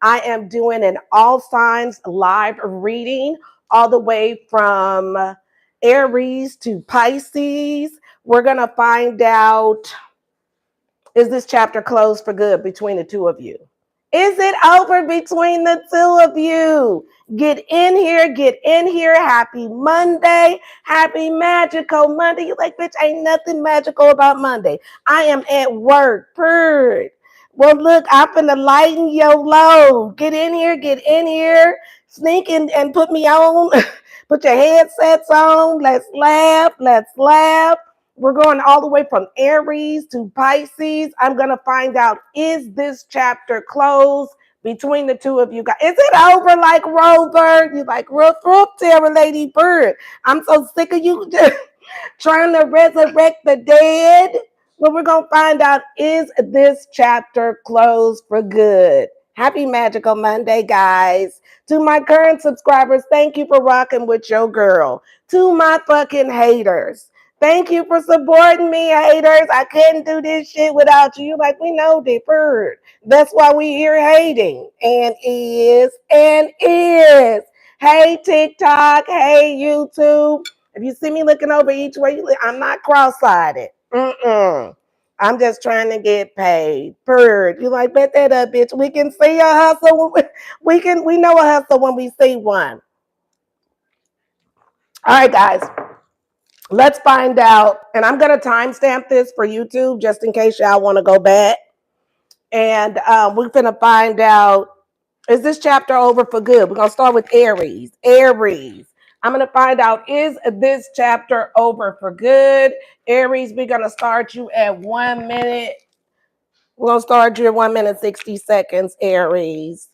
I am doing an all signs live reading all the way from Aries to Pisces. We're going to find out, is this chapter closed for good between the two of you? Is it over between the two of you? Get in here, get in here. Happy Monday. Happy magical Monday. You like, bitch, ain't nothing magical about Monday. I am at work. Purred. Well, look, I'm finna lighten your load. Get in here, get in here. Sneak in and put me on. Put your headsets on. Let's laugh. Let's laugh. We're going all the way from Aries to Pisces. I'm going to find out, is this chapter closed between the two of you guys? Is it over like Rover? You like, roof, roof, Terra Lady Bird. I'm so sick of you trying to resurrect the dead. Well, we're going to find out, is this chapter closed for good? Happy Magical Monday, guys. To my current subscribers, thank you for rocking with your girl. To my fucking haters, thank you for supporting me, haters. I couldn't do this shit without you. Like, we know deferred. That's why we here hating. And is. Hey, TikTok. Hey, YouTube. If you see me looking over each way, I'm not cross-sided. I'm just trying to get paid. Bird. You like, bet that up, bitch. We can see a hustle. We know a hustle when we see one. All right, guys. Let's find out. And I'm going to timestamp this for YouTube just in case y'all want to go back. And we're going to find out, is this chapter over for good? We're going to start with Aries. Aries. I'm going to find out, is this chapter over for good? Aries, we're going to start you at 1 minute. We're going to start you at 1 minute, 60 seconds, Aries.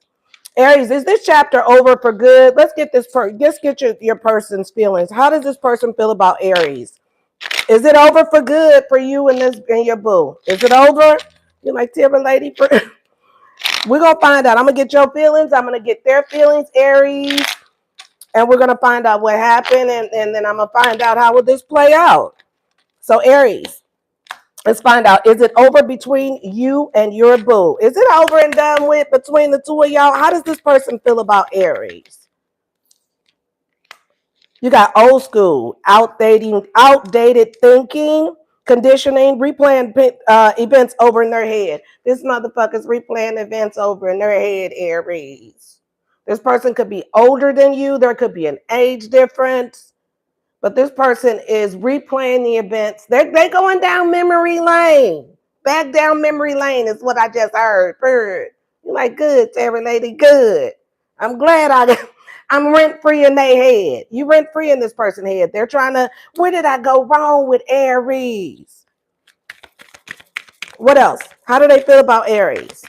Aries, is this chapter over for good? Let's get this let's get your person's feelings. How does this person feel about Aries? Is it over for good for you and your boo? Is it over? You like Timber Lady? We're gonna find out. I'm gonna get your feelings. I'm gonna get their feelings, Aries, and we're gonna find out what happened, and then I'm gonna find out how will this play out. So Aries, let's find out. Is it over between you and your boo? Is it over and done with between the two of y'all? How does this person feel about Aries? You got old school, outdated thinking, conditioning, replaying events over in their head. This motherfucker's replaying events over in their head, Aries. This person could be older than you. There could be an age difference. But this person is replaying the events. They're going down memory lane. Back down memory lane is what I just heard. Bird. You like, good, Terry Lady, good. I'm glad I'm rent-free in their head. You rent-free in this person's head. They're trying to, where did I go wrong with Aries? What else? How do they feel about Aries?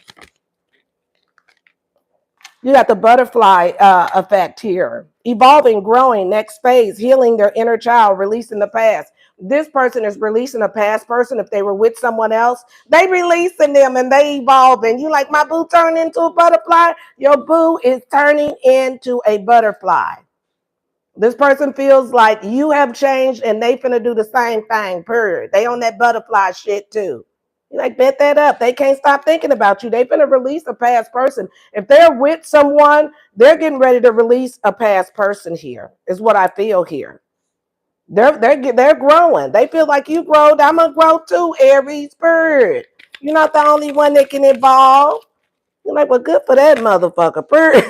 You got the butterfly effect here. Evolving, growing, next phase, healing their inner child, releasing the past. This person is releasing a past person. If they were with someone else, they releasing them and they evolving. You like, my boo turned into a butterfly? Your boo is turning into a butterfly. This person feels like you have changed and they finna do the same thing, period. They on that butterfly shit too. You like, bet that up. They can't stop thinking about you. They finna release a past person. If they're with someone, they're getting ready to release a past person here, is what I feel here. They're growing. They feel like you growed. I'm gonna grow too, Aries bird. You're not the only one that can evolve. You're like, well, good for that motherfucker, bird.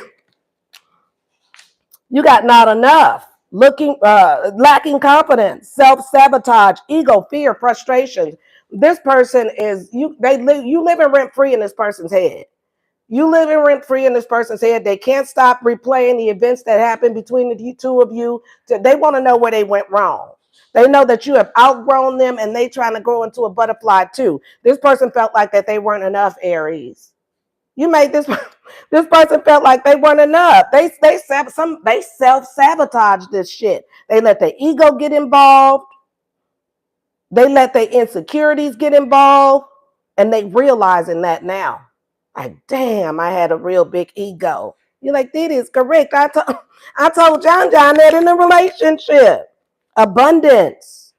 You got not enough. Lacking confidence, self-sabotage, ego, fear, frustration. This person is you living rent-free in this person's head. You living rent-free in this person's head. They can't stop replaying the events that happened between the two of you. They want to know where they went wrong. They know that you have outgrown them and they trying to grow into a butterfly too. This person felt like that they weren't enough, Aries. You made this person felt like they weren't enough. They self-sabotage this shit. They let their ego get involved. They let their insecurities get involved. And they realizing that now. Like, damn, I had a real big ego. You're like, that is correct. I told John that in a relationship. Abundance.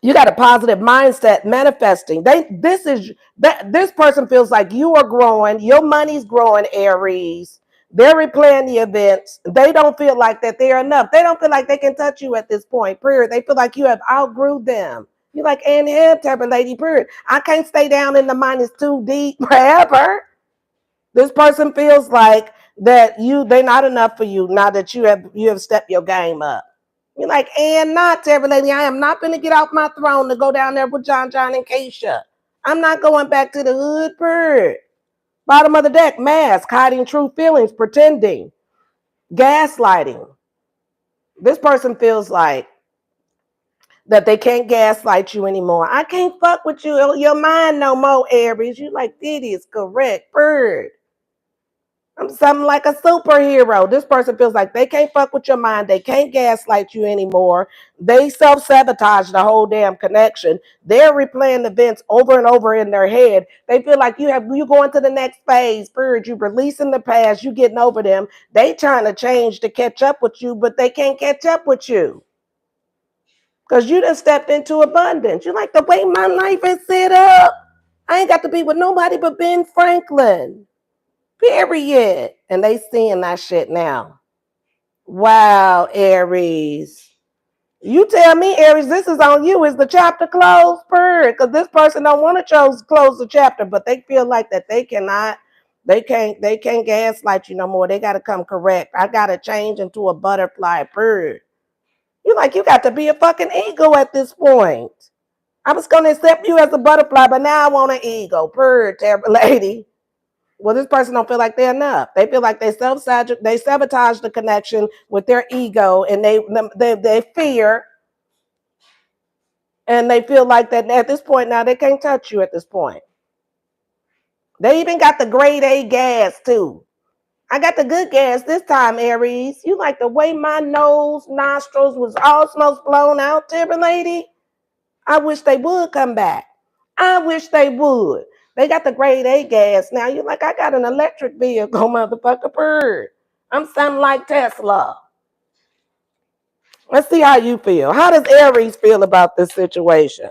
You got a positive mindset manifesting. This person feels like you are growing, your money's growing, Aries. They're replaying the events. They don't feel like that they're enough. They don't feel like they can touch you at this point. Period. They feel like you have outgrew them. You're like Annie Ebb type of lady. Period. I can't stay down in the -2 deep forever. This person feels like that they're not enough for you now that you have stepped your game up. You're like, and not every lady. I am not going to get off my throne to go down there with John and Keisha. I'm not going back to the hood. Bird. Bottom of the deck, mask, hiding true feelings, pretending, gaslighting. This person feels like that they can't gaslight you anymore. I can't fuck with you, your mind no more, Aries. You like, that is correct. Bird. I'm something like a superhero. This person feels like they can't fuck with your mind. They can't gaslight you anymore. They self-sabotage the whole damn connection. They're replaying events over and over in their head. They feel like you going to the next phase. Purge, you releasing the past, you getting over them. They trying to change to catch up with you, but they can't catch up with you. Because you done stepped into abundance. You like the way my life is set up. I ain't got to be with nobody but Ben Franklin. Period. And they seeing that shit now. Wow, Aries. You tell me, Aries, this is on you. Is the chapter closed? Because this person don't want to close the chapter, but they feel like that they can't gaslight you no more. They got to come correct. I got to change into a butterfly. You like, you got to be a fucking ego at this point. I was going to accept you as a butterfly, but now I want an ego. Terrible lady. Well, this person don't feel like they're enough. They feel like they sabotage the connection with their ego, and they fear, and they feel like that at this point now they can't touch you at this point. They even got the grade A gas too. I got the good gas this time, Aries. You like the way my nostrils was all smoke blown out, Timber lady? I wish they would come back. I wish they would. They got the grade A gas. Now you're like, I got an electric vehicle, motherfucker. Bird. I'm something like Tesla. Let's see how you feel. How does Aries feel about this situation?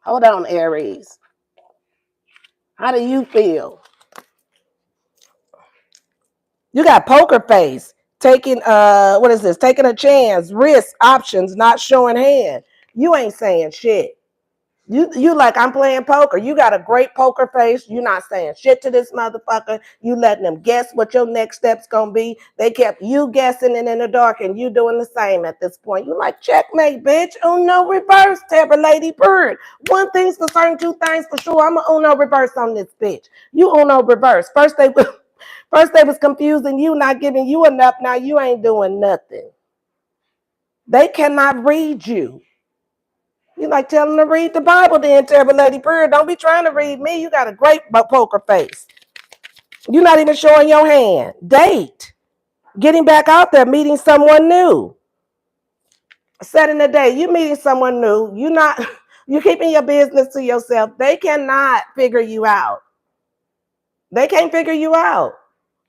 Hold on, Aries. How do you feel? You got poker face. Taking what is this? Taking a chance, risk, options, not showing hand. You ain't saying shit. You like, I'm playing poker. You got a great poker face. You're not saying shit to this motherfucker. You letting them guess what your next step's gonna be. They kept you guessing and in the dark, and you doing the same at this point. You like, checkmate, bitch. Uno reverse, Tabber Lady Bird. One thing's for certain, two things for sure. I'm a Uno reverse on this bitch. You Uno reverse. First they was confusing you, not giving you enough. Now you ain't doing nothing. They cannot read you. You like, tell them to read the Bible then, Terrible Lady Bird. Don't be trying to read me. You got a great poker face. You're not even showing your hand. Date. Getting back out there, meeting someone new. Setting a day. You meeting someone new. You're keeping your business to yourself. They cannot figure you out. They can't figure you out.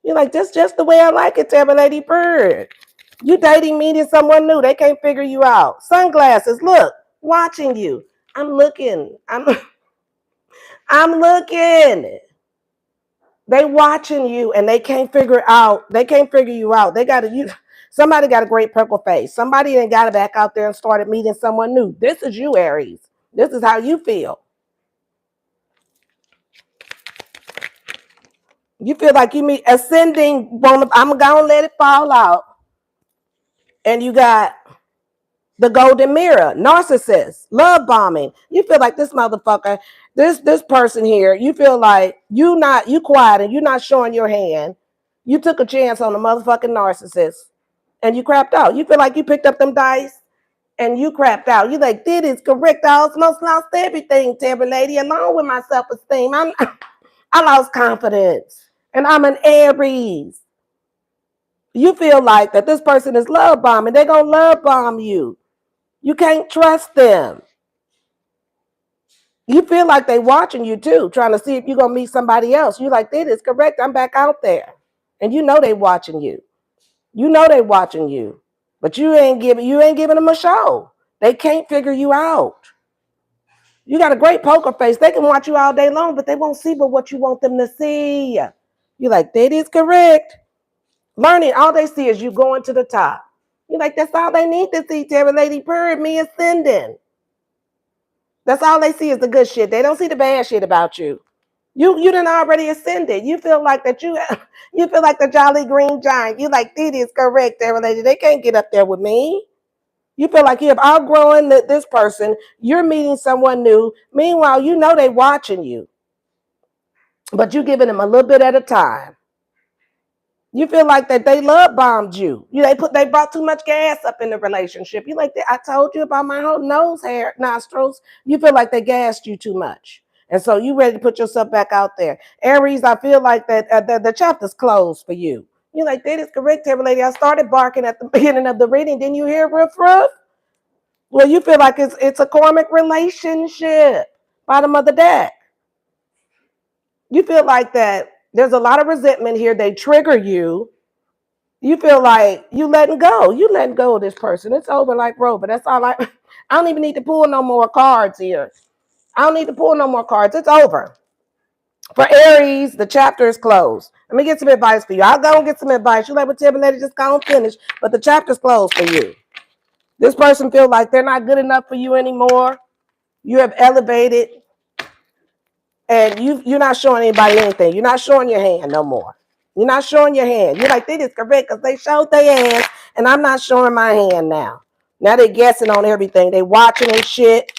You're like, this just the way I like it, Terrible Lady Bird. You dating, meeting someone new. They can't figure you out. Sunglasses. Look, watching you. I'm looking. I'm looking. They watching you and they can't figure you out. Somebody got a great purple face. Somebody then got back out there and started meeting someone new. This is you, Aries. This is how you feel. You feel like you meet ascending. I'm gonna let it fall out. And you got the golden mirror, narcissist, love bombing. You feel like this motherfucker, this person here, you feel like you quiet and you're not showing your hand. You took a chance on a motherfucking narcissist and you crapped out. You feel like you picked up them dice and you crapped out. You like, this is correct. I almost lost everything, Terry lady, along with my self-esteem. I lost confidence. And I'm an Aries. You feel like that this person is love bombing. They're gonna love bomb you. You can't trust them. You feel like they watching you too, trying to see if you're gonna meet somebody else. You like, that is correct. I'm back out there. And you know they watching you. You know they watching you. But you ain't giving them a show. They can't figure you out. You got a great poker face. They can watch you all day long, but they won't see but what you want them to see. You're like, that is correct. Learning, all they see is you going to the top. You're like, that's all they need to see, Terry Lady Bird, me ascending. That's all they see is the good shit. They don't see the bad shit about you. You done already ascended. You feel like that you feel like the Jolly Green Giant. You like, that is correct, Terry Lady. They can't get up there with me. You feel like you have outgrown this person. You're meeting someone new. Meanwhile, you know they watching you, but you giving them a little bit at a time. You feel like that they love bombed you. They brought too much gas up in the relationship. You like that. I told you about my whole nose hair, nostrils. You feel like they gassed you too much. And so you ready to put yourself back out there. Aries, I feel like that the chapter's closed for you. You're like, that is correct, Terry Lady. I started barking at the beginning of the reading. Didn't you hear roof roof? Well, you feel like it's a karmic relationship. Bottom of the deck. You feel like that there's a lot of resentment here. They trigger you. You feel like you letting go. You letting go of this person. It's over like Rover. That's all I don't even need to pull no more cards here. I don't need to pull no more cards. It's over. For Aries, the chapter is closed. Let me get some advice for you. I'll go and get some advice. You like what Tim Lady just go and finish, but the chapter's closed for you. This person feels like they're not good enough for you anymore. You have elevated, and you're not showing anybody anything. You're not showing your hand no more. You're not showing your hand. You're like, that is correct because they showed their hands, and I'm not showing my hand now. Now they're guessing on everything. They watching and shit.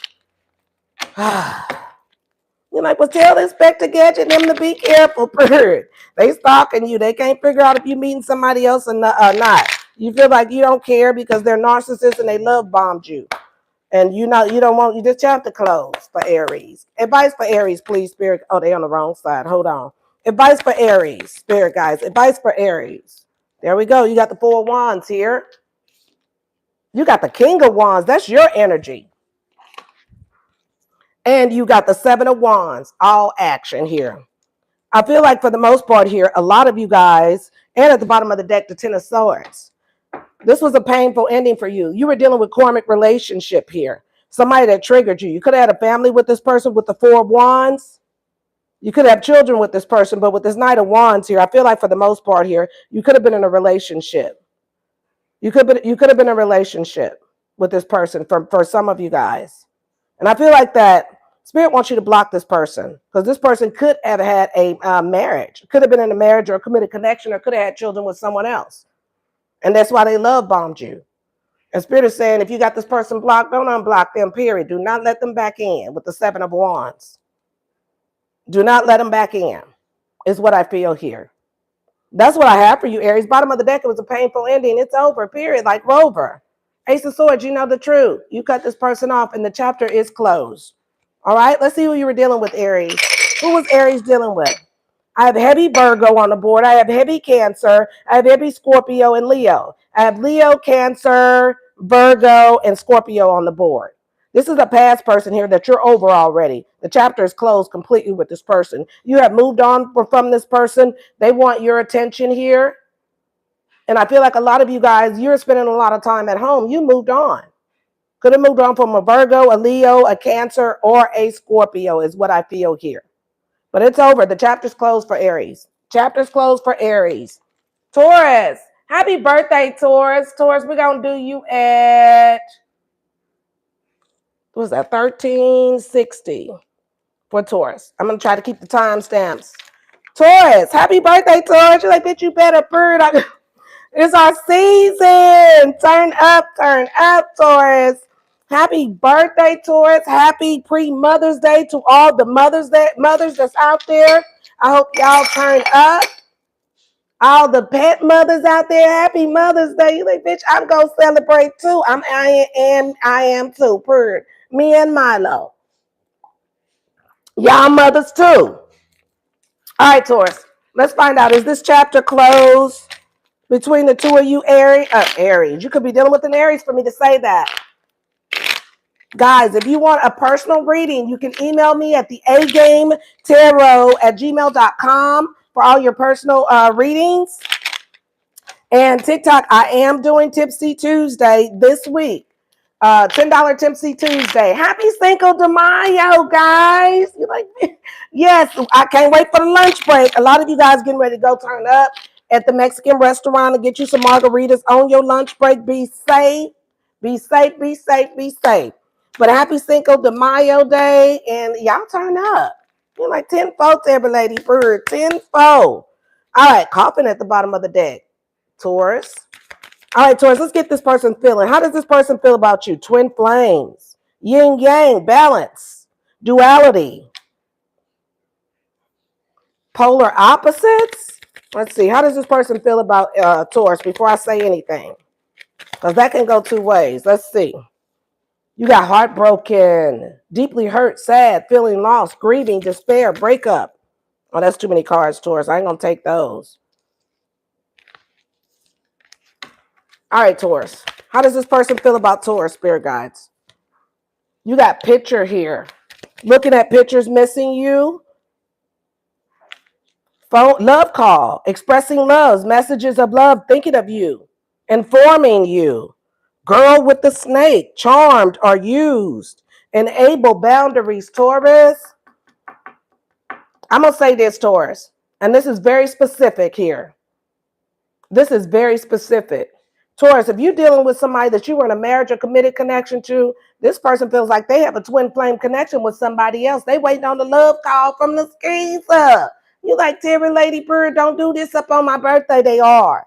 You're like, well, tell Inspector Gadget them to be careful, bird. They stalking you. They can't figure out if you're meeting somebody else or not. You feel like you don't care because they're narcissists and they love bombed you. And you don't want this chapter closed for Aries. Advice for Aries, please, Spirit. Oh, they on the wrong side. Hold on. Advice for Aries, Spirit guys. Advice for Aries. There we go. You got the 4 of Wands here. You got the King of Wands. That's your energy. And you got the 7 of Wands. All action here. I feel like for the most part here, a lot of you guys, and at the bottom of the deck, the 10 of Swords. This was a painful ending for you. You were dealing with karmic relationship here. Somebody that triggered you. You could have had a family with this person with the 4 of Wands. You could have children with this person, but with this Knight of Wands here, I feel like for the most part here, you could have been in a relationship. You could have been in a relationship with this person for some of you guys. And I feel like that Spirit wants you to block this person because this person could have had a marriage, could have been in a marriage or a committed connection, or could have had children with someone else. And that's why they love bombed you. And Spirit is saying, if you got this person blocked, don't unblock them, period. Do not let them back in with the 7 of Wands. Do not let them back in, is what I feel here. That's what I have for you, Aries. Bottom of the deck, it was a painful ending. It's over, period, like Rover. Ace of Swords, you know the truth. You cut this person off and the chapter is closed. All right, let's see who you were dealing with, Aries. Who was Aries dealing with? I have heavy Virgo on the board. I have heavy Cancer. I have heavy Scorpio and Leo. I have Leo, Cancer, Virgo, and Scorpio on the board. This is a past person here that you're over already. The chapter is closed completely with this person. You have moved on from this person. They want your attention here. And I feel like a lot of you guys, you're spending a lot of time at home. You moved on. Could have moved on from a Virgo, a Leo, a Cancer, or a Scorpio is what I feel here. But it's over. The chapter's closed for Aries. Chapter's closed for Aries. Taurus. Happy birthday, Taurus. Taurus, we're going to do you at, what was that, 1360 for Taurus. I'm going to try to keep the timestamps. Taurus. Happy birthday, Taurus. You're like, bitch, you better bird. It's our season. Turn up, Taurus. Happy birthday, Taurus. Happy pre-Mother's Day to all the mothers that's out there. I hope y'all turn up. All the pet mothers out there, happy Mother's Day. You like, bitch, I'm going to celebrate too. I am too. Bird. Me and Milo. Y'all mothers too. All right, Taurus. Let's find out. Is this chapter closed between the two of you, Aries? You could be dealing with an Aries for me to say that. Guys, if you want a personal reading, you can email me at the agametarot@gmail.com for all your personal readings. And TikTok, I am doing Tipsy Tuesday this week. $10 Tipsy Tuesday. Happy Cinco de Mayo, guys. You like, yes, I can't wait for the lunch break. A lot of you guys getting ready to go turn up at the Mexican restaurant and get you some margaritas on your lunch break. Be safe, be safe, be safe, be safe. But happy Cinco de Mayo day, and y'all turn up. You're like 10-4, every lady bird, 10-4. All right, coffin at the bottom of the deck. Taurus. All right, Taurus, let's get this person feeling. How does this person feel about you? Twin flames, yin yang, balance, duality, polar opposites. Let's see. How does this person feel about Taurus before I say anything? Because that can go two ways. Let's see. You got heartbroken, deeply hurt, sad, feeling lost, grieving, despair, breakup. Oh, that's too many cards, Taurus. I ain't going to take those. All right, Taurus. How does this person feel about Taurus, spirit guides? You got picture here. Looking at pictures missing you. Phone, love call, expressing loves, messages of love, thinking of you, informing you. Girl with the snake, charmed or used. Enable boundaries, Taurus. I'm going to say this, Taurus, and this is very specific here. This is very specific. Taurus, if you're dealing with somebody that you were in a marriage or committed connection to, this person feels like they have a twin flame connection with somebody else. They waiting on the love call from the skeezer. You like, Terry Lady Bird, don't do this up on my birthday. They are.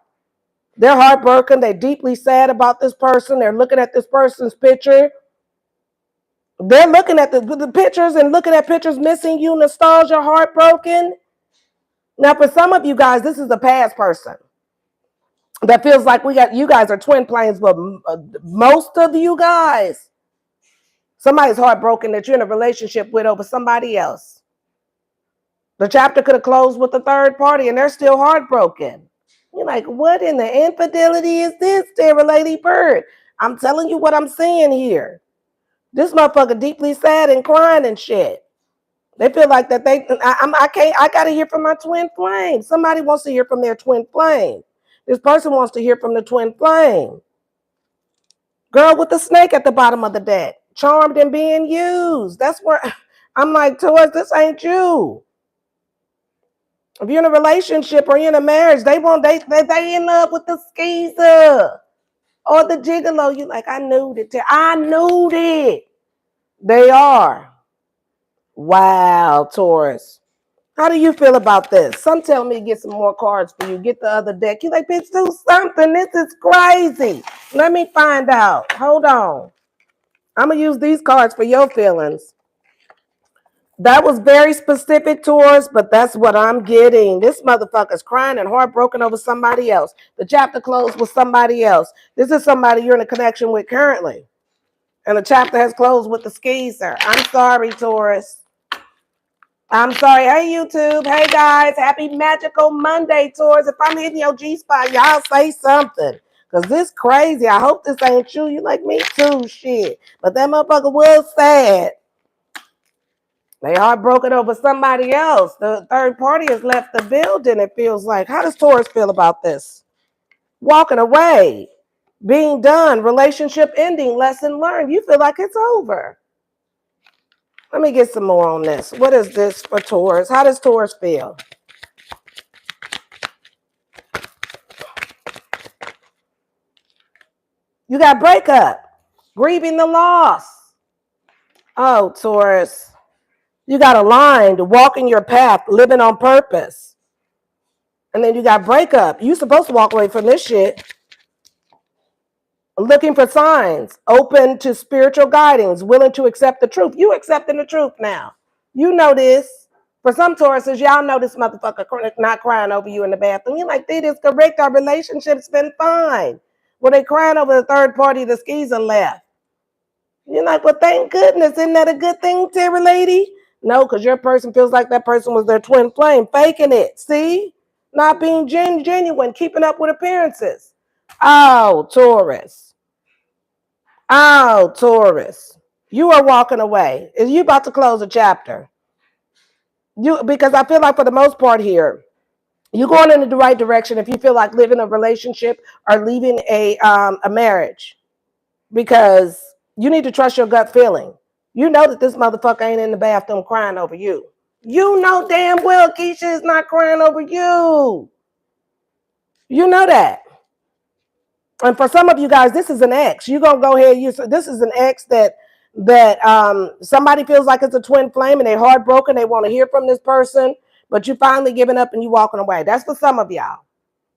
They're heartbroken. They're deeply sad about this person. They're looking at this person's picture. They're looking at the pictures and looking at pictures missing you, nostalgia, heartbroken. Now, for some of you guys, this is a past person that feels like you guys are twin flames, but most of you guys, somebody's heartbroken that you're in a relationship with over somebody else. The chapter could have closed with a third party and they're still heartbroken. You're like, what in the infidelity is this, Sarah Lady Bird? I'm telling you what I'm seeing here. This motherfucker deeply sad and crying and shit. They feel like that I gotta hear from my twin flame. Somebody wants to hear from their twin flame. This person wants to hear from the twin flame. Girl with the snake at the bottom of the deck. Charmed and being used. That's where I'm like, Taurus, this ain't you. If you're in a relationship or you're in a marriage, they in love with the skeezer or the gigolo. You like, I knew it. I knew it. They are. Wow, Taurus. How do you feel about this? Some tell me to get some more cards for you. Get the other deck. You like, bitch, do something. This is crazy. Let me find out. Hold on. I'm going to use these cards for your feelings. That was very specific, Taurus, but that's what I'm getting. This motherfucker's crying and heartbroken over somebody else. The chapter closed with somebody else. This is somebody you're in a connection with currently. And the chapter has closed with the skeezer. I'm sorry, Taurus. I'm sorry. Hey, YouTube. Hey, guys. Happy Magical Monday, Taurus. If I'm hitting your G-spot, y'all say something. Because this crazy. I hope this ain't you. You like me too, shit. But that motherfucker was sad. They heartbroken over somebody else. The third party has left the building, it feels like. How does Taurus feel about this? Walking away. Being done. Relationship ending. Lesson learned. You feel like it's over. Let me get some more on this. What is this for Taurus? How does Taurus feel? You got breakup. Grieving the loss. Oh, Taurus. You got aligned, walking your path, living on purpose. And then you got breakup. You supposed to walk away from this shit. Looking for signs, open to spiritual guidings, willing to accept the truth. You accepting the truth now. You know this. For some Tauruses, y'all know this motherfucker not crying over you in the bathroom. You're like, this is correct. Our relationship's been fine. Well, they crying over the third party, the skeezer left. You're like, well, thank goodness. Isn't that a good thing, Terry Lady? No, because your person feels like that person was their twin flame, faking it. See? Not being genuine, keeping up with appearances. Oh, Taurus. Oh, Taurus. You are walking away. Is you about to close a chapter? Because I feel like for the most part here, you're going in the right direction if you feel like living a relationship or leaving a marriage. Because You need to trust your gut feeling. You know that this motherfucker ain't in the bathroom crying over you. You know damn well Keisha is not crying over you. You know that. And for some of you guys, this is an ex. You're gonna go ahead and use this is an ex that somebody feels like it's a twin flame and they're heartbroken. They want to hear from this person, but you finally giving up and you walking away. That's for some of y'all.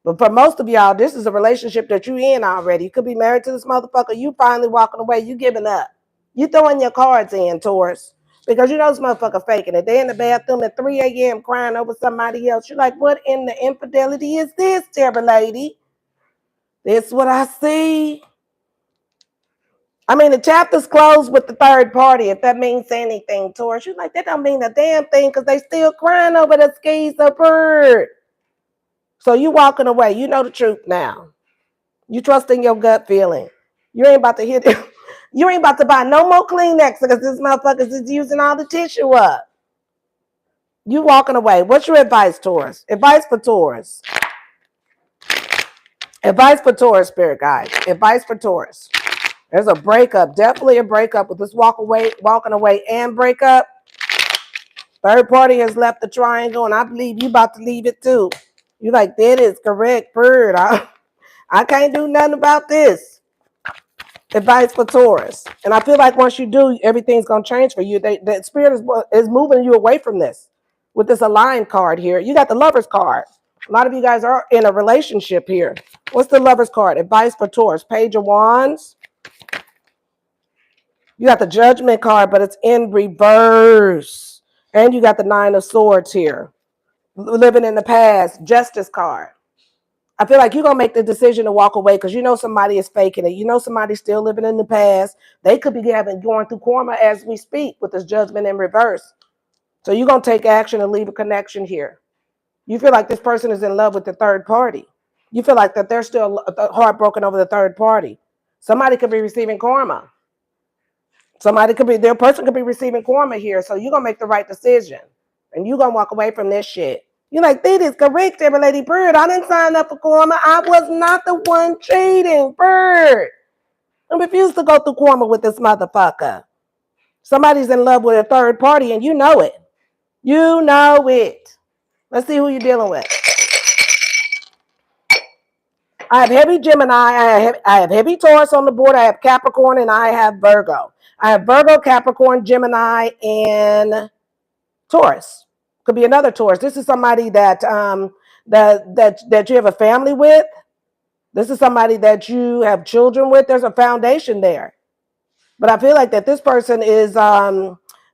But for most of y'all, this is a relationship that you in already. You could be married to this motherfucker. You finally walking away. You giving up. You throwing your cards in, Taurus. Because you know this motherfucker faking it. They in the bathroom at 3 a.m. crying over somebody else. You're like, what in the infidelity is this, terrible lady? This what I see. I mean, the chapter's closed with the third party, if that means anything, Taurus. You're like, that don't mean a damn thing because they still crying over the skis of bird. So you walking away. You know the truth now. You trust in your gut feeling. You ain't about to hit it. You ain't about to buy no more Kleenex because this motherfucker is using all the tissue up. You walking away. What's your advice, Taurus? Advice for Taurus. Advice for Taurus, spirit guide. Advice for Taurus. There's a breakup. Definitely a breakup with this walking away and breakup. Third party has left the triangle, and I believe you about to leave it too. You like, that is correct, bird. I can't do nothing about this. Advice for Taurus. And I feel like once you do, everything's going to change for you. The spirit is moving you away from this with this aligned card here. You got the Lover's card. A lot of you guys are in a relationship here. What's the Lover's card? Advice for Taurus. Page of Wands. You got the Judgment card, but it's in reverse. And you got the Nine of Swords here. Living in the past. Justice card. I feel like you're going to make the decision to walk away because you know somebody is faking it. You know somebody's still living in the past. They could be going through karma as we speak with this Judgment in reverse. So you're going to take action and leave a connection here. You feel like this person is in love with the third party. You feel like that they're still heartbroken over the third party. Somebody could be receiving karma. Their person could be receiving karma here. So you're going to make the right decision. And you're going to walk away from this shit. You're like, that is correct, every lady bird. I didn't sign up for karma. I was not the one cheating, bird. I refuse to go through karma with this motherfucker. Somebody's in love with a third party and you know it. You know it. Let's see who you're dealing with. I have heavy Gemini. I have heavy Taurus on the board. I have Capricorn and I have Virgo. I have Virgo, Capricorn, Gemini, and Taurus. Could be another Taurus. This is somebody that that you have a family with. This is somebody that you have children with. There's a foundation there. But I feel like that this person is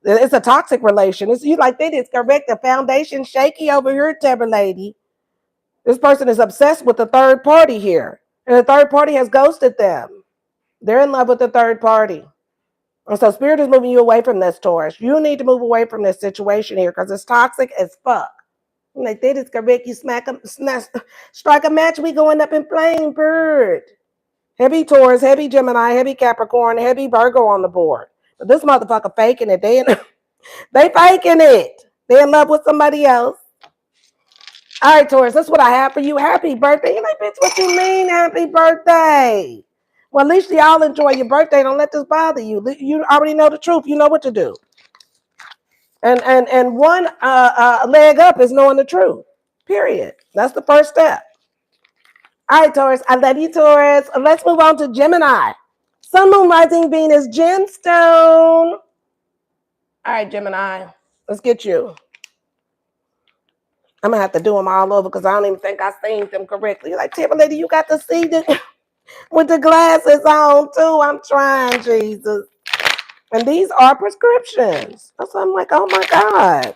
it's a toxic relation. It's you like they did correct. The foundation shaky over here, Deborah lady. This person is obsessed with the third party here. And the third party has ghosted them. They're in love with the third party. And so spirit is moving you away from this, Taurus. You need to move away from this situation here because it's toxic as fuck. Like that is correct. You strike a match, we going up in flame, bird. Heavy Taurus, heavy Gemini, heavy Capricorn, heavy Virgo on the board. But this motherfucker faking it. They faking it. They in love with somebody else. All right, Taurus, that's what I have for you. Happy birthday. You're like, bitch, what you mean happy birthday? Well, at least y'all enjoy your birthday. Don't let this bother you. You already know the truth. You know what to do. And one leg up is knowing the truth. Period. That's the first step. All right, Taurus. I love you, Taurus. Let's move on to Gemini. Sun, Moon, Rising, Venus, Gemstone. All right, Gemini. Let's get you. I'm going to have to do them all over because I don't even think I seen them correctly. You're like, Timberlady, you got to see them with the glasses on, too. I'm trying, Jesus. And these are prescriptions. So I'm like, oh, my God.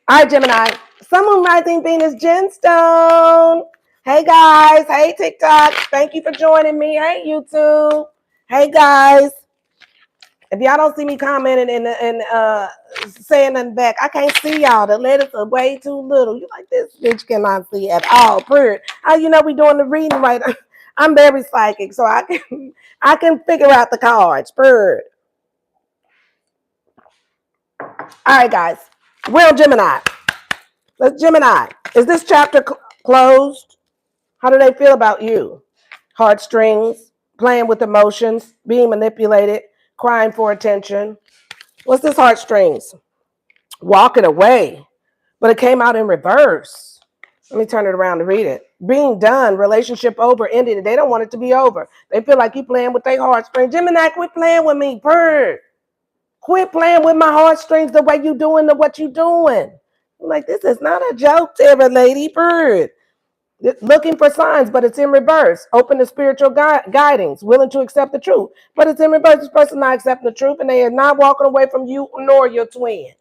All right, Gemini. Sun, Moon, Rising, Venus, Gemstone. Hey, guys. Hey, TikTok. Thank you for joining me. Hey, YouTube. Hey, guys. If y'all don't see me commenting and saying nothing back, I can't see y'all. The letters are way too little. You like, this bitch cannot see at all. Period. How you know we doing the reading right? I'm very psychic, so I can figure out the cards. Period. All right, guys. We're on Gemini. Let's Gemini. Is this chapter closed? How do they feel about you? Heartstrings, playing with emotions, being manipulated, crying for attention. What's this heartstrings? Walking away, but it came out in reverse. Let me turn it around to read it. Being done, relationship over, ended. They don't want it to be over. They feel like you playing with their heartstrings. Gemini, quit playing with me, bird. Quit playing with my heartstrings the way you doing what you doing. I'm like, this is not a joke, Tara Lady Bird. Looking for signs, but it's in reverse. Open to spiritual guidings, willing to accept the truth. But it's in reverse. This person not accepting the truth, and they are not walking away from you nor your twin.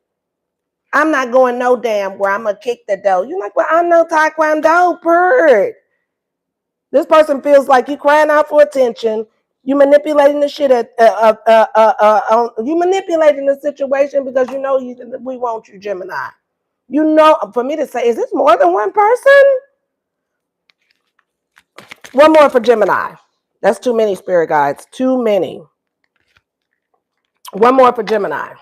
I'm not going no damn where I'm going to kick the door. You're like, well, I know Taekwondo, bird. This person feels like you crying out for attention. You manipulating the shit you manipulating the situation because you know we want you, Gemini. You know, for me to say, is this more than one person? One more for Gemini. That's too many, spirit guides. Too many. One more for Gemini.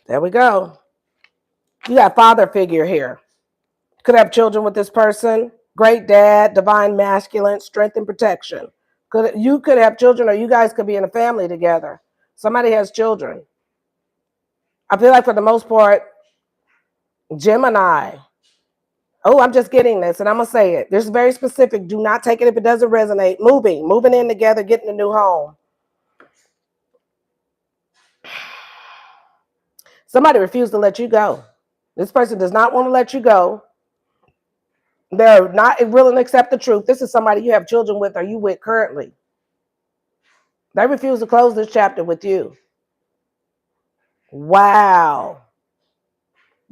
There we go. You got father figure here. Could have children with this person. Great dad, divine masculine, strength and protection. You could have children, or you guys could be in a family together. Somebody has children. I feel like for the most part, Gemini. Oh, I'm just getting this, and I'm going to say it. This is very specific. Do not take it if it doesn't resonate. Moving in together, getting a new home. Somebody refused to let you go. This person does not want to let you go. They're not willing to accept the truth. This is somebody you have children with or you with currently. They refuse to close this chapter with you. Wow.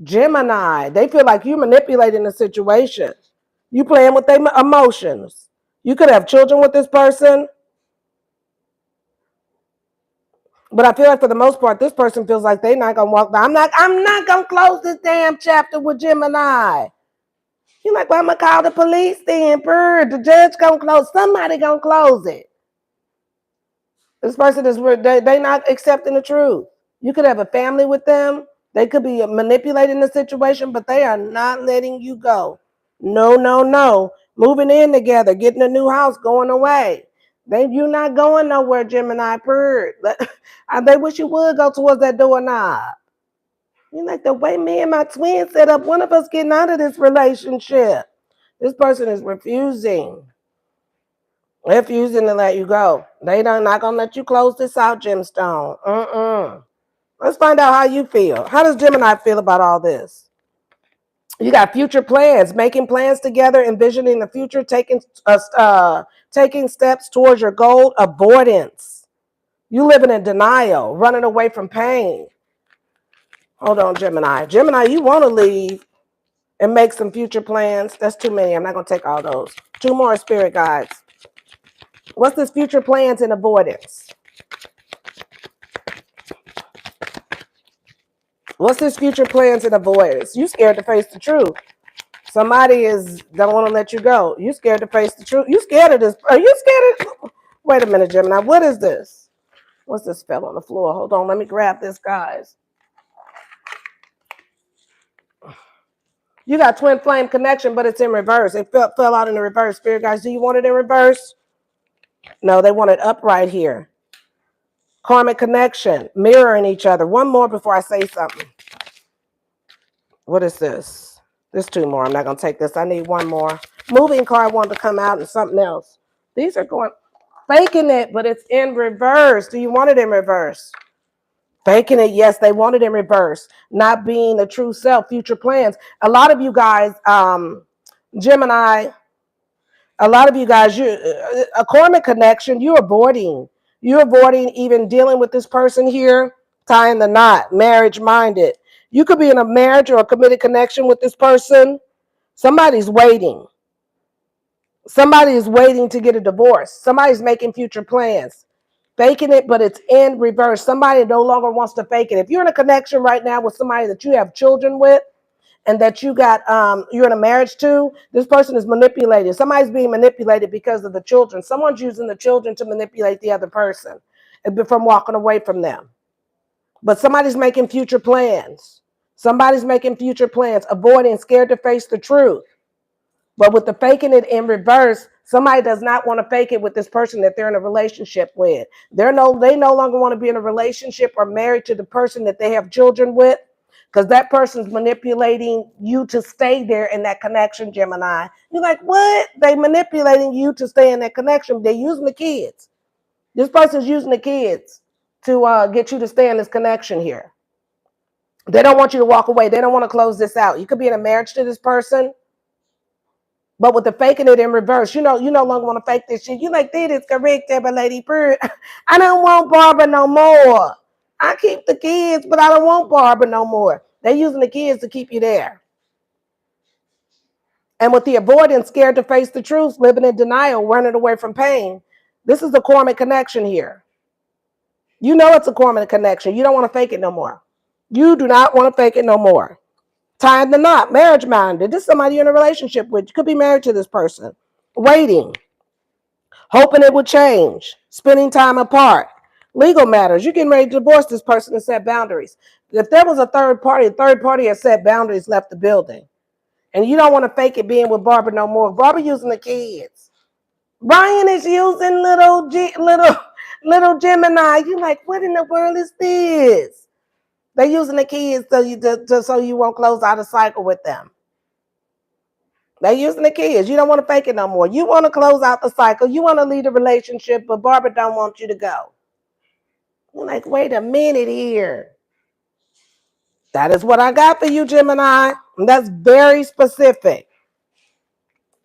Gemini, they feel like you're manipulating the situation. You playing with their emotions. You could have children with this person. But I feel like for the most part, this person feels like they're not going to walk down. I'm not going to close this damn chapter with Gemini. You're like, well, I'm going to call the police then, bird. The judge going to close. Somebody going to close it. This person is, they not accepting the truth. You could have a family with them. They could be manipulating the situation, but they are not letting you go. No, no, no. Moving in together, getting a new house, going away. You're not going nowhere, Gemini bird. They wish you would go towards that doorknob. You're like, the way me and my twin set up, one of us getting out of this relationship. This person is refusing to let you go. They not going to let you close this out, Gemstone. Let's find out how you feel. How does Gemini feel about all this? You got future plans, making plans together, envisioning the future, taking steps towards your goal. Avoidance. You living in denial, running away from pain. Hold on, Gemini. Gemini, you want to leave and make some future plans. That's too many. I'm not going to take all those. Two more, spirit guides. What's this future plans and avoidance? What's this future plans and avoidance? You scared to face the truth. Somebody don't want to let you go. You scared to face the truth. You scared of this. Are you scared of? Wait a minute, Gemini. What is this? What's this fell on the floor? Hold on. Let me grab this, guys. You got twin flame connection, but it's in reverse. It fell out in the reverse. Spirit guys, do you want it in reverse? No, they want it upright here. Karmic connection, mirroring each other. One more before I say something. What is this? There's two more. I'm not going to take this. I need one more. Moving card wanted to come out and something else. These are going, faking it, but it's in reverse. Do you want it in reverse? Faking it, yes, they want it in reverse. Not being the true self, future plans. A lot of you guys, Gemini, a lot of you guys, a karmic connection, you're avoiding. You're avoiding even dealing with this person here, tying the knot, marriage minded. You could be in a marriage or a committed connection with this person. Somebody's waiting. Somebody is waiting to get a divorce. Somebody's making future plans. Faking it, but it's in reverse. Somebody no longer wants to fake it. If you're in a connection right now with somebody that you have children with and that you got, you're in a marriage to, this person is manipulated. Somebody's being manipulated because of the children. Someone's using the children to manipulate the other person from walking away from them. But somebody's making future plans. Somebody's making future plans, avoiding, scared to face the truth. But with the faking it in reverse, Somebody does not want to fake it with this person that they're in a relationship with. They no longer want to be in a relationship or married to the person that they have children with, because that person's manipulating you to stay there in that connection, Gemini. You're like, what? They manipulating you to stay in that connection. They're using the kids. This person's using the kids to get you to stay in this connection here. They don't want you to walk away. They don't want to close this out. You could be in a marriage to this person, but with the faking it in reverse, you no longer want to fake this shit. You like, that is correct, but Lady Bird. I don't want Barbara no more. I keep the kids, but I don't want Barbara no more. They're using the kids to keep you there. And with the avoidance, scared to face the truth, living in denial, running away from pain, this is the karmic connection here. You know it's a karmic connection. You don't want to fake it no more. You do not want to fake it no more. Tying the knot, marriage minded. This is somebody you're in a relationship with. You could be married to this person. Waiting, hoping it would change, spending time apart. Legal matters. You're getting ready to divorce this person and set boundaries. If there was a third party has set boundaries, left the building. And you don't want to fake it being with Barbara no more. Barbara using the kids. Brian is using little Gemini. You're like, what in the world is this? They're using the kids so you won't close out a cycle with them. They're using the kids. You don't want to fake it no more. You want to close out the cycle. You want to leave the relationship, but Barbara don't want you to go. You're like, wait a minute here. That is what I got for you, Gemini. And that's very specific.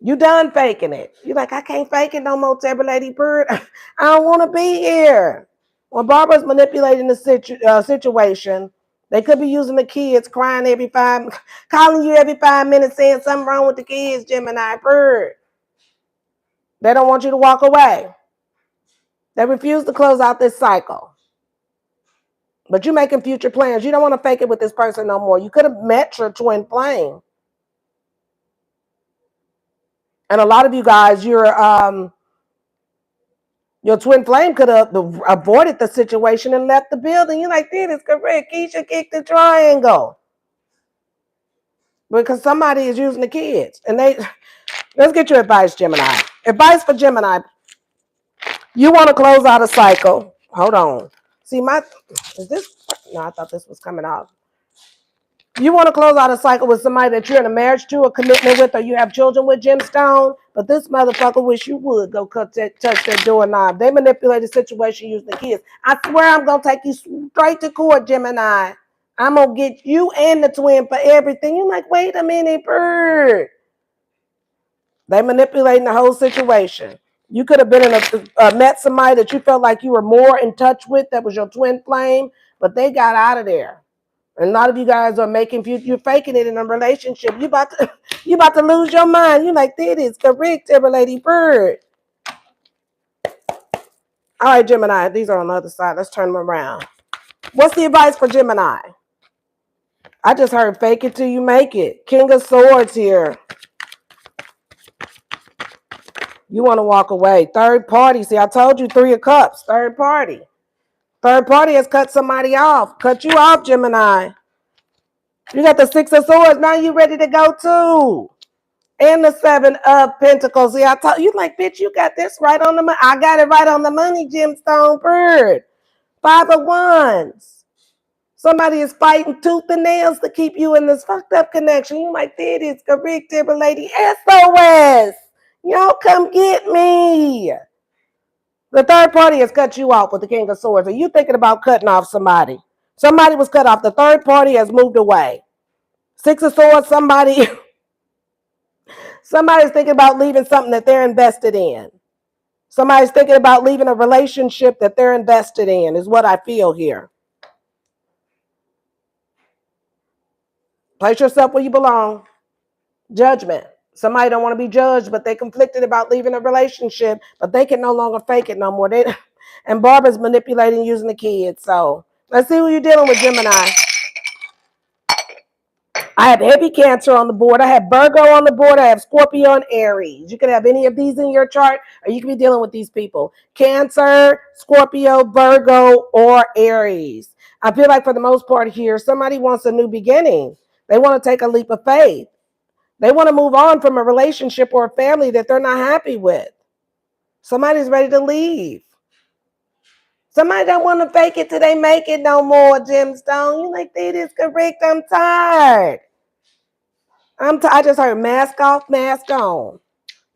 You done faking it. You're like, I can't fake it no more, Tebber Lady Bird. I don't want to be here. When Barbara's manipulating the situation, they could be using the kids, calling you every 5 minutes, saying something wrong with the kids, Gemini Bird. They don't want you to walk away. They refuse to close out this cycle. But you're making future plans. You don't want to fake it with this person no more. You could have met your twin flame. And a lot of you guys, your twin flame could have avoided the situation and left the building. You're like, that is correct. Keisha kicked the triangle. Because somebody is using the kids. And let's get your advice, Gemini. Advice for Gemini. You want to close out a cycle. Hold on. See, no, I thought this was coming off. You want to close out a cycle with somebody that you're in a marriage to, a commitment with, or you have children with, Gemstone. But this motherfucker wish you would go touch that doorknob. They manipulate the situation using the kids. I swear I'm going to take you straight to court, Gemini. I'm going to get you and the twin for everything. You're like, wait a minute, Bird. They manipulating the whole situation. You could have been met somebody that you felt like you were more in touch with, that was your twin flame, but they got out of there. And a lot of you guys are you're faking it in a relationship. You about to lose your mind. You're like, that is correct, Ever Lady Bird. All right, Gemini, these are on the other side. Let's turn them around. What's the advice for Gemini? I just heard fake it till you make it. King of Swords here. You want to walk away. Third party. See, I told you 3 of Cups. Third party. Third party has cut somebody off. Cut you off, Gemini. You got the 6 of Swords. Now you ready to go too. And the 7 of Pentacles. See, I told you, like, bitch, you got this right on the money. I got it right on the money, Gemstone Bird. 5 of Wands. Somebody is fighting tooth and nails to keep you in this fucked up connection. You like, that is correct, Timber Lady. SOS. Y'all come get me. The third party has cut you off with the King of Swords. Are you thinking about cutting off somebody? Somebody was cut off. The third party has moved away. 6 of Swords, somebody's thinking about leaving something that they're invested in. Somebody's thinking about leaving a relationship that they're invested in, is what I feel here. Place yourself where you belong. Judgment. Somebody don't want to be judged, but they're conflicted about leaving a relationship, but they can no longer fake it no more. And Barbara's manipulating using the kids. So let's see who you're dealing with, Gemini. I have heavy Cancer on the board. I have Virgo on the board. I have Scorpio and Aries. You could have any of these in your chart, or you could be dealing with these people. Cancer, Scorpio, Virgo, or Aries. I feel like for the most part here, somebody wants a new beginning. They want to take a leap of faith. They want to move on from a relationship or a family that they're not happy with. Somebody's ready to leave. Somebody don't want to fake it till they make it no more, Gemstone. You like, that is correct. I'm tired. I just heard mask off, mask on.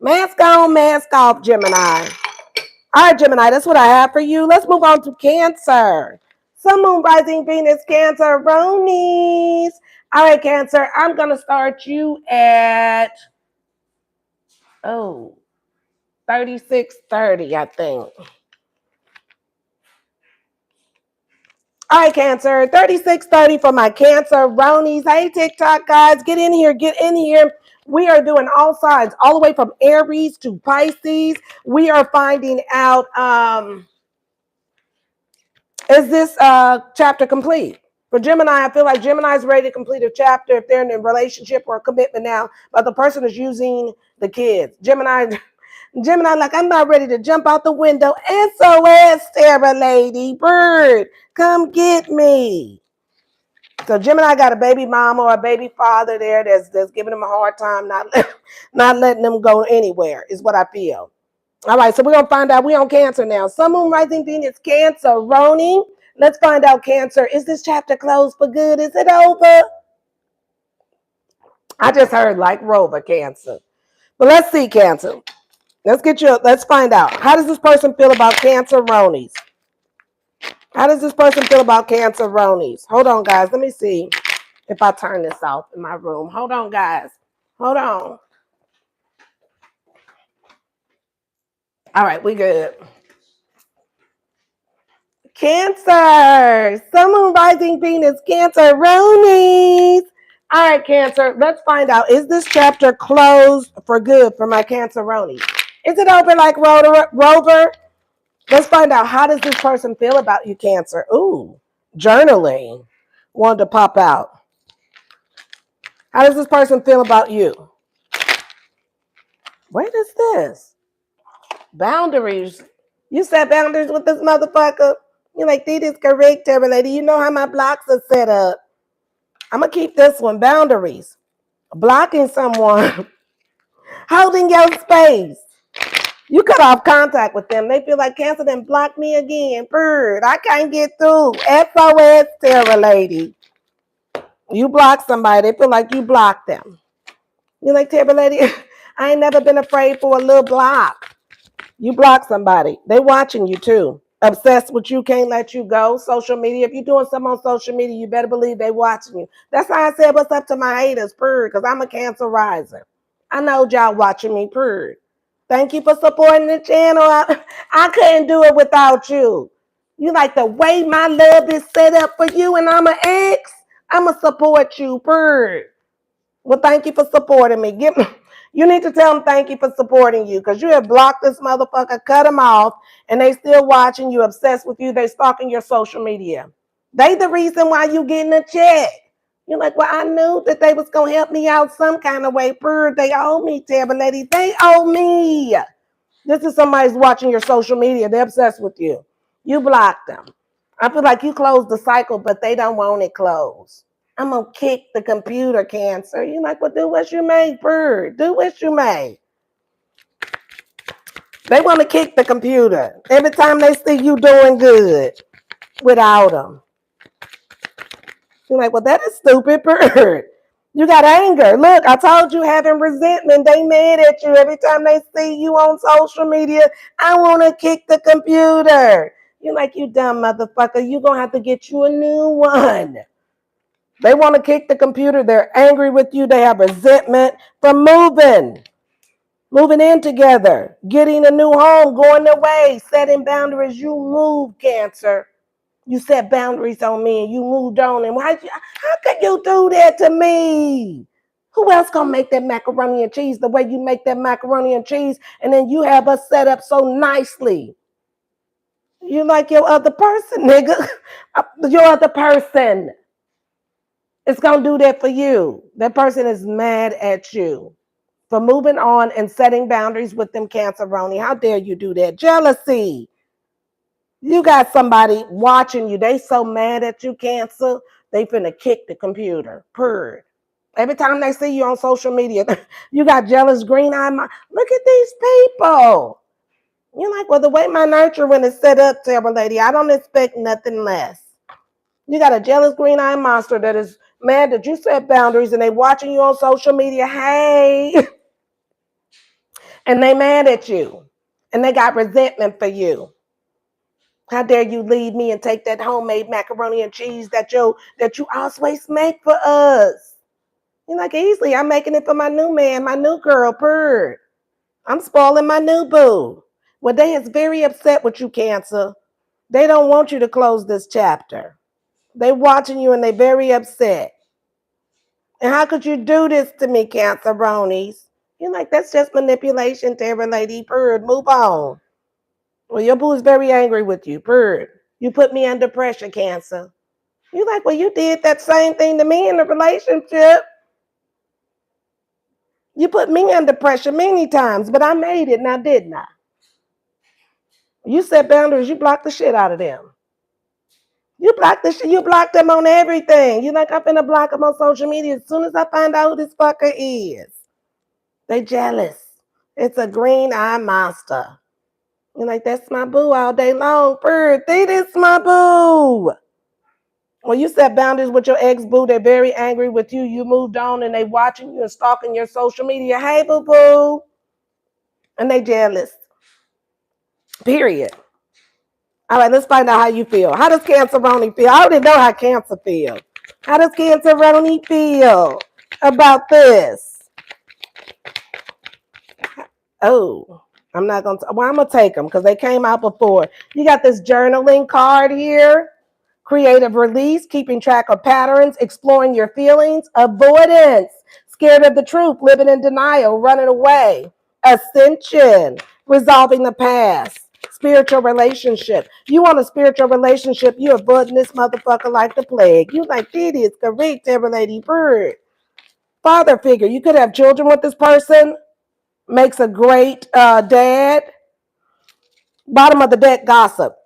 Mask on, mask off, Gemini. All right, Gemini, that's what I have for you. Let's move on to Cancer. Sun, Moon, Rising, Venus, Cancer, Ronies. All right, Cancer, I'm going to start you at, 36:30, I think. All right, Cancer, 36:30 for my Cancer Ronies. Hey, TikTok guys, get in here, get in here. We are doing all signs, all the way from Aries to Pisces. We are finding out, is this chapter complete? For Gemini, I feel like Gemini is ready to complete a chapter if they're in a relationship or a commitment now, but the person is using the kids. Gemini, like, I'm not ready to jump out the window. SOS, Sarah lady, bird, come get me. So Gemini got a baby mama or a baby father there that's giving them a hard time, not letting them go anywhere, is what I feel. All right, so we're going to find out. We're on Cancer now. Sun, Moon, Rising, Venus, Cancer, Roni. Let's find out, Cancer. Is this chapter closed for good? Is it over? I just heard like Rover, Cancer. But let's see, Cancer. Let's find out. How does this person feel about Cancer Ronies? How does this person feel about Cancer Ronies? Hold on, guys. Let me see if I turn this off in my room. Hold on, guys. Hold on. All right, we good. Cancer, Sun, Moon, Rising, Venus, Cancer, Ronies. All right, Cancer, let's find out. Is this chapter closed for good for my Cancer Ronies? Is it open like Rover? Let's find out. How does this person feel about you, Cancer? Ooh, journaling wanted to pop out. How does this person feel about you? What is this? Boundaries. You set boundaries with this motherfucker? You're like, this is correct, lady. You know how my blocks are set up. I'm going to keep this one. Boundaries. Blocking someone. Holding your space. You cut off contact with them. They feel like Cancer done blocked me again. Bird, I can't get through. SOS, Sarah lady. You block somebody. They feel like you blocked them. You're like, Terra lady, I ain't never been afraid for a little block. You block somebody. They watching you too. Obsessed with you, can't let you go. Social media. If you're doing something on social media, you better believe they watching you. That's why I said what's up to my haters, purr, because I'm a Cancer riser. I know y'all watching me, purr. Thank you for supporting the channel. I couldn't do it without you. You like the way my love is set up for you and I'm an ex? I'ma support you, purr. Well, thank you for supporting me. You need to tell them thank you for supporting you because you have blocked this motherfucker, cut them off, and they still watching you, obsessed with you. They stalking your social media. They the reason why you getting a check. You're like, well, I knew that they was going to help me out some kind of way. They owe me, Tabby lady. They owe me. This is somebody's watching your social media. They're obsessed with you. You blocked them. I feel like you closed the cycle, but they don't want it closed. I'm going to kick the computer, Cancer. You're like, well, do what you may, bird. Do what you may. They want to kick the computer every time they see you doing good without them. You're like, well, that is stupid, bird. You got anger. Look, I told you having resentment. They mad at you every time they see you on social media. I want to kick the computer. You're like, you dumb motherfucker. You're going to have to get you a new one. They want to kick the computer. They're angry with you. They have resentment from moving in together, getting a new home, going their way, setting boundaries. You move, Cancer. You set boundaries on me and you moved on. And how could you do that to me? Who else gonna make that macaroni and cheese the way you make that macaroni and cheese? And then you have us set up so nicely. You like your other person, nigga. Your other person is gonna do that for you. That person is mad at you for moving on and setting boundaries with them, Canceroni. How dare you do that? Jealousy. You got somebody watching you. They so mad at you, Cancer. They finna kick the computer. Purr. Every time they see you on social media, you got jealous green eye. Look at these people. You're like, well, the way my nurturing is set up, Tara lady, I don't expect nothing less. You got a jealous green eye monster that is mad that you set boundaries and they watching you on social media. Hey, and they mad at you, and they got resentment for you. How dare you leave me and take that homemade macaroni and cheese that you always make for us? You're like, easily, I'm making it for my new man, my new girl, Purr. I'm spoiling my new boo. Well, they is very upset with you, Cancer. They don't want you to close this chapter. They watching you and they very upset. And how could you do this to me, Canceronies? You're like, that's just manipulation, Terra Lady. Bird, move on. Well, your boo is very angry with you. Bird, you put me under pressure, Cancer. You're like, well, you did that same thing to me in the relationship. You put me under pressure many times, but I made it now, didn't I? You set boundaries, you blocked the shit out of them. You blocked them on everything. You like, I'm finna block them on social media as soon as I find out who this fucker is. They jealous. It's a green eye monster. You're like, that's my boo all day long. Bird, this is my boo. When you set boundaries with your ex-boo, they're very angry with you. You moved on and they watching you and stalking your social media. Hey, boo-boo. And they jealous. Period. All right, let's find out how you feel. How does Canceroni feel? I already know how Cancer feels. How does Canceroni feel about this? Oh, I'm not going to. Well, I'm going to take them because they came out before. You got this journaling card here. Creative release, keeping track of patterns, exploring your feelings, avoidance, scared of the truth, living in denial, running away, ascension, resolving the past, spiritual relationship. You want a spiritual relationship, you avoiding this motherfucker like the plague. You like, it is correct, every lady bird. Father figure, you could have children with this person, makes a great dad. Bottom of the deck, gossip.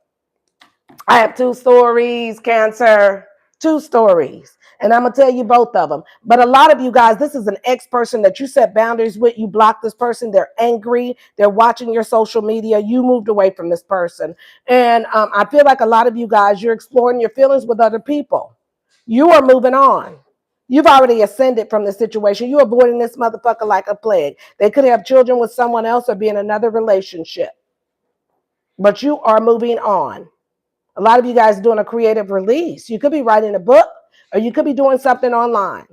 I have two stories, Cancer, two stories. And I'm going to tell you both of them. But a lot of you guys, this is an ex-person that you set boundaries with. You block this person. They're angry. They're watching your social media. You moved away from this person. And I feel like a lot of you guys, you're exploring your feelings with other people. You are moving on. You've already ascended from the situation. You're avoiding this motherfucker like a plague. They could have children with someone else or be in another relationship. But you are moving on. A lot of you guys are doing a creative release. You could be writing a book or you could be doing something online.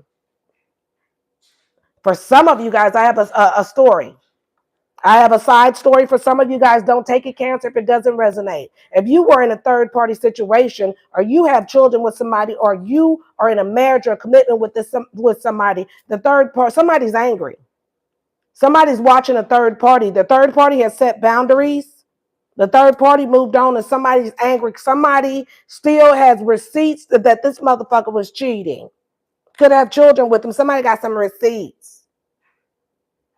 For some of you guys, I have a story. I have a side story for some of you guys. Don't take it, Cancer, if it doesn't resonate. If you were in a third party situation or you have children with somebody or you are in a marriage or a commitment with somebody, the third part, somebody's angry. Somebody's watching a third party. The third party has set boundaries. The third party moved on and somebody's angry. Somebody still has receipts that this motherfucker was cheating. Could have children with him. Somebody got some receipts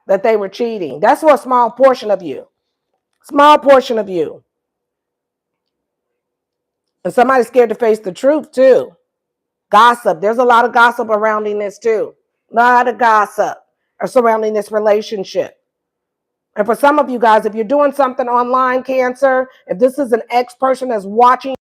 that they were cheating. That's for a small portion of you. Small portion of you. And somebody's scared to face the truth too. Gossip. There's a lot of gossip surrounding this too. A lot of gossip surrounding this relationship. And for some of you guys, if you're doing something online, Cancer, if this is an ex-person that's watching